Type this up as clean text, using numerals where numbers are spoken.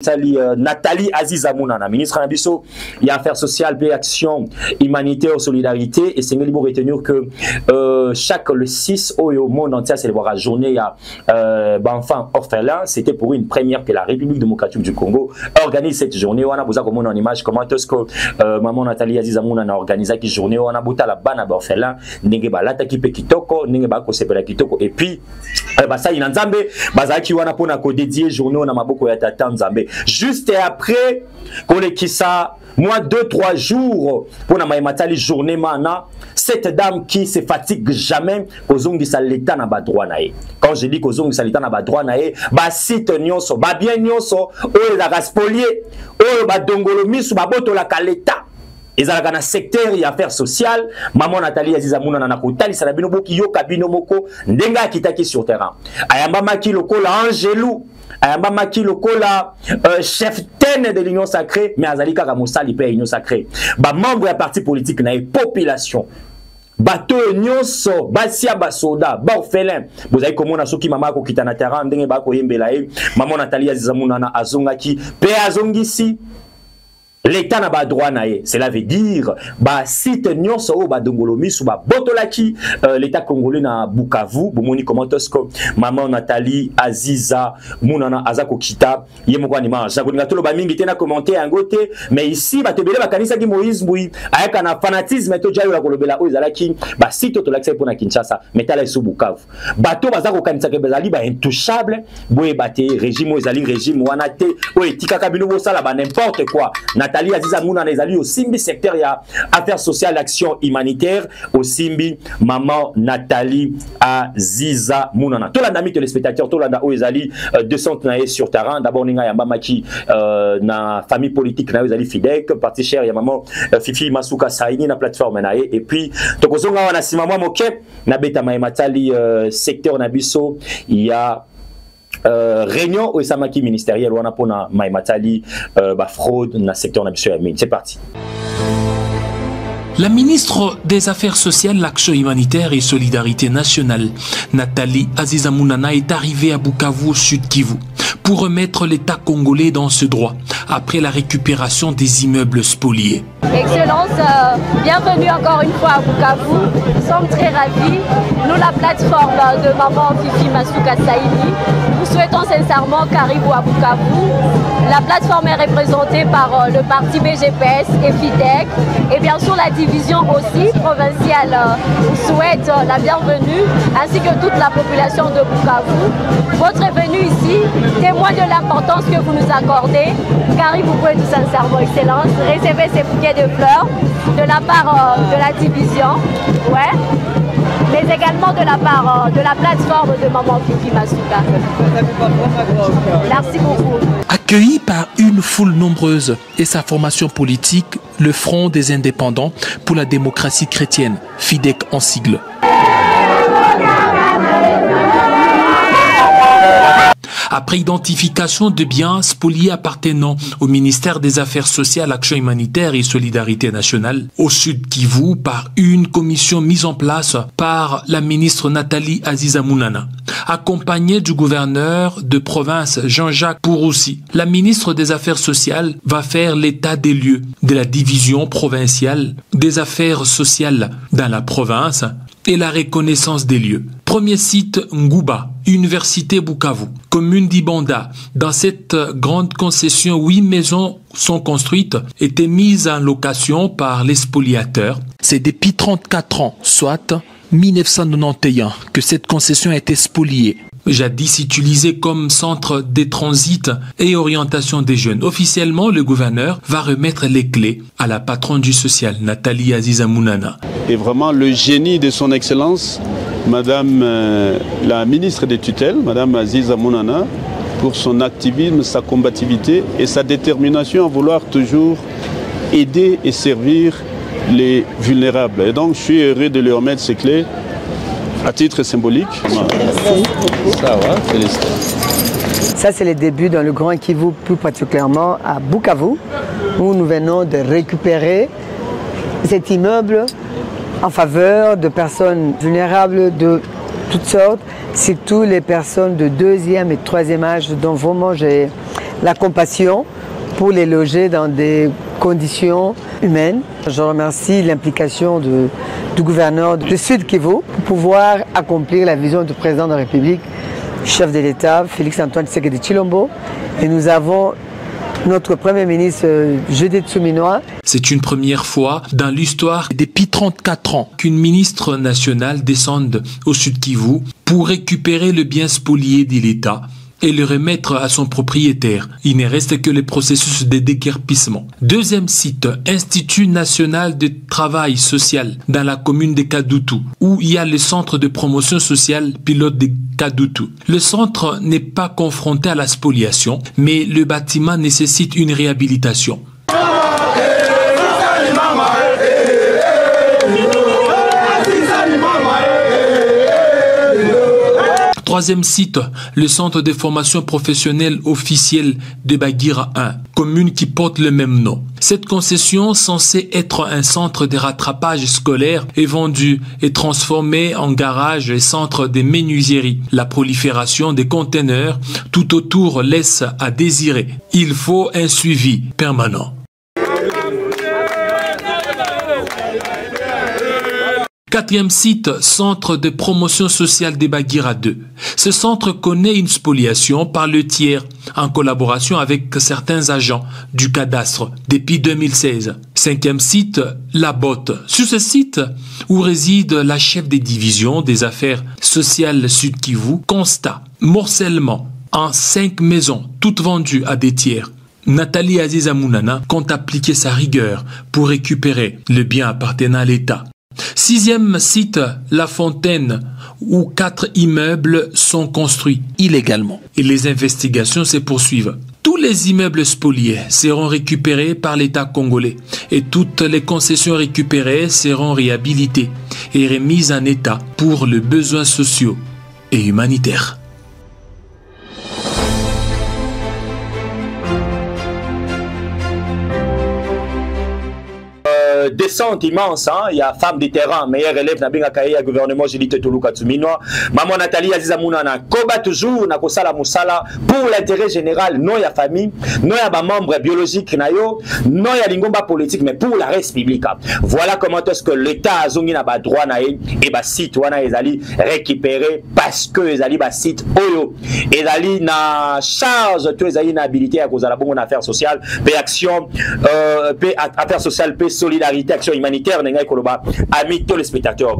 Nathalie Aziza Mounana, ministre Nabiso, il y a affaires sociales, paix, action humanitaire, solidarité, et c'est libre retenir que chaque le 6 au monde entier célébrera la journée à enfants orphelins. C'était pour une première que la République démocratique du Congo organise cette journée. On a besoin comme on image comment est-ce que maman Nathalie Aziza Mounana a organisé cette journée. On a besoin la bana orphelin, n'enge ba lata ki pe kitoko, n'enge ba ko sepela kitoko, et puis ça il nzambe bazaki wana pona ko dédier journée na maboko ya tata nzambe. Juste après, qu'on est qui ça, moi 2-3 jours pour na matali journée mana, cette dame qui se fatigue jamais, kozongi sa l'état na ba droit nae. Quand je dis kozongi sa l'état na ba droit nae, ba site nyonso, ba bien nyonso, o la raspolier, o ba dongolo misu ba boto la kaleta. Ils ont un secteur et affaires sociales. Maman Nathalie Aziza Mounana na kutali salabino boki yo kabino moko ndenga kitaki sur terrain. Ayamba maki lokola Angelou. Ayamba maki lokola chef ten de l'Union sacrée, mais azalika kamosali pe Union sacrée. Ba membre ya parti politique na population. Bateau nyonso, basia basoda, ba orphelin. Vous avez comment na soki mama ko kitana terrain ndenge ba ko yembela e. Maman Nathalie Aziza Mounana azongaki pe azongisi. L'État n'a pas droit naé. Cela veut dire, bah site nyonso o ba dongolomi sou ba botolaki l'État congolais na Bukavu, bomoni comment est-ce que maman Nathalie Aziza Mounana azako kita yemo kwa ni manja. Ko ngatolo ba mingi tena commenter ngote, mais ici ba tebele ba kanisa ki Moïse Mbui ayaka na fanatisme to jayo la kolobela o ezalaki ba site to l'accès pour na Kinshasa, metala sou Bukavu. Bato bazako kanisa ke bezali ba intouchable, boye baté régime o ezali régime wana te o etika kabino bo sala ba n'importe quoi. Nathalie Aziza Mounana ezali au Simbi secteur ya affaires sociales action humanitaire au Simbi maman Nathalie Aziza Mounana. Tout l'andami téléspectateurs tout l'anda o ezali 200 naé sur terrain d'abord ninga ya mama ki na famille politique na ezali Fidek parti cher ya maman Fifi Masuka Saini na plateforme naé et puis tokozonga wana sima mwa moke na beta matali secteur na biso il y a réunion au Samaki ministériel on a pour na Matali fraude dans le secteur national. C'est parti. La ministre des Affaires sociales, l'Action humanitaire et solidarité nationale, Nathalie Aziza Mounana, est arrivée à Bukavu, au sud Kivu, pour remettre l'État congolais dans ce droit, après la récupération des immeubles spoliés. Excellence, bienvenue encore une fois à Bukavu. Nous sommes très ravis. Nous, la plateforme de maman Fifi Masuka Saini, nous souhaitons sincèrement Caribou à Bukavu. La plateforme est représentée par le parti BGPS et FIDEC et bien sûr la division aussi provinciale souhaite la bienvenue ainsi que toute la population de Bukavu. Votre venue ici témoigne de l'importance que vous nous accordez. Caribou pouvez tout sincèrement excellence. Recevez ces bouquets de fleurs de la part de la division. Ouais. Mais également de la part de la plateforme de maman Fifi Masuka. Merci beaucoup. Accueilli par une foule nombreuse et sa formation politique, le Front des indépendants pour la démocratie chrétienne, FIDEC en sigle. Après identification de biens spoliés appartenant au ministère des Affaires sociales, Action humanitaire et solidarité nationale, au sud Kivu, par une commission mise en place par la ministre Nathalie Aziza Mounana, accompagnée du gouverneur de province Jean-Jacques Pouroussi. La ministre des Affaires sociales va faire l'état des lieux de la division provinciale des affaires sociales dans la province et la reconnaissance des lieux. Premier site, Ngouba, Université Bukavu, commune d'Ibanda. Dans cette grande concession, 8 maisons sont construites, étaient mises en location par les spoliateurs. C'est depuis 34 ans, soit 1991, que cette concession a été spoliée. Jadis utilisé comme centre de transit et orientation des jeunes. Officiellement, le gouverneur va remettre les clés à la patronne du social, Nathalie Aziza Mounana. Et vraiment le génie de son excellence, Madame la ministre des tutelles, Madame Aziza Mounana, pour son activisme, sa combativité et sa détermination à vouloir toujours aider et servir les vulnérables. Et donc je suis heureux de lui remettre ces clés à titre symbolique. Ça va, félicitations. Ça, c'est le début dans le Grand Kivu, plus particulièrement à Bukavu, où nous venons de récupérer cet immeuble en faveur de personnes vulnérables de toutes sortes, surtout les personnes de 2e et 3e âge dont vraiment j'ai la compassion pour les loger dans des conditions humaines. Je remercie l'implication du gouverneur de Sud Kivu pour pouvoir accomplir la vision du président de la République, chef de l'État, Félix-Antoine Tshisekedi Tshilombo. Et nous avons notre Premier ministre, Judith Suminwa. C'est une première fois dans l'histoire depuis 34 ans qu'une ministre nationale descende au Sud Kivu pour récupérer le bien spolié de l'État et le remettre à son propriétaire. Il ne reste que le processus de déguerpissement. Deuxième site, Institut national de travail social dans la commune de Kadutu, où il y a le centre de promotion sociale pilote de Kadutu. Le centre n'est pas confronté à la spoliation, mais le bâtiment nécessite une réhabilitation. Troisième site, le centre de formation professionnelle officielle de Bagira 1, commune qui porte le même nom. Cette concession, censée être un centre de rattrapage scolaire, est vendue et transformée en garage et centre de menuiserie. La prolifération des conteneurs tout autour laisse à désirer. Il faut un suivi permanent. Quatrième site, centre de promotion sociale des Bagira 2. Ce centre connaît une spoliation par le tiers en collaboration avec certains agents du cadastre depuis 2016. Cinquième site, La Botte. Sur ce site, où réside la chef des divisions des affaires sociales Sud Kivu, constat morcellement en 5 maisons, toutes vendues à des tiers. Nathalie Aziza Mounana compte appliquer sa rigueur pour récupérer le bien appartenant à l'État. Sixième site, La Fontaine, où 4 immeubles sont construits illégalement. Et les investigations se poursuivent. Tous les immeubles spoliés seront récupérés par l'État congolais et toutes les concessions récupérées seront réhabilitées et remises en état pour les besoins sociaux et humanitaires. Descente immense, hein? Il y a femme de terrain, meilleur élève na benga kaye gouvernement Judith Tuluka Tsumino, maman Nathalie Aziza Mounana, koba toujours na kosala musala pour l'intérêt général, non ya famille, non ya ba membre biologique na yo, non ya lingomba politique, mais pour la république. Voilà comment est-ce que l'État a zongi na ba droit na et ba site wana ezali récupéré parce que ezali ba site oyo ezali na charge to ezali na habilité à kozala bongo na affaires sociales, pe action pe affaires sociales, pe solidarité, action humanitaire, amis téléspectateurs.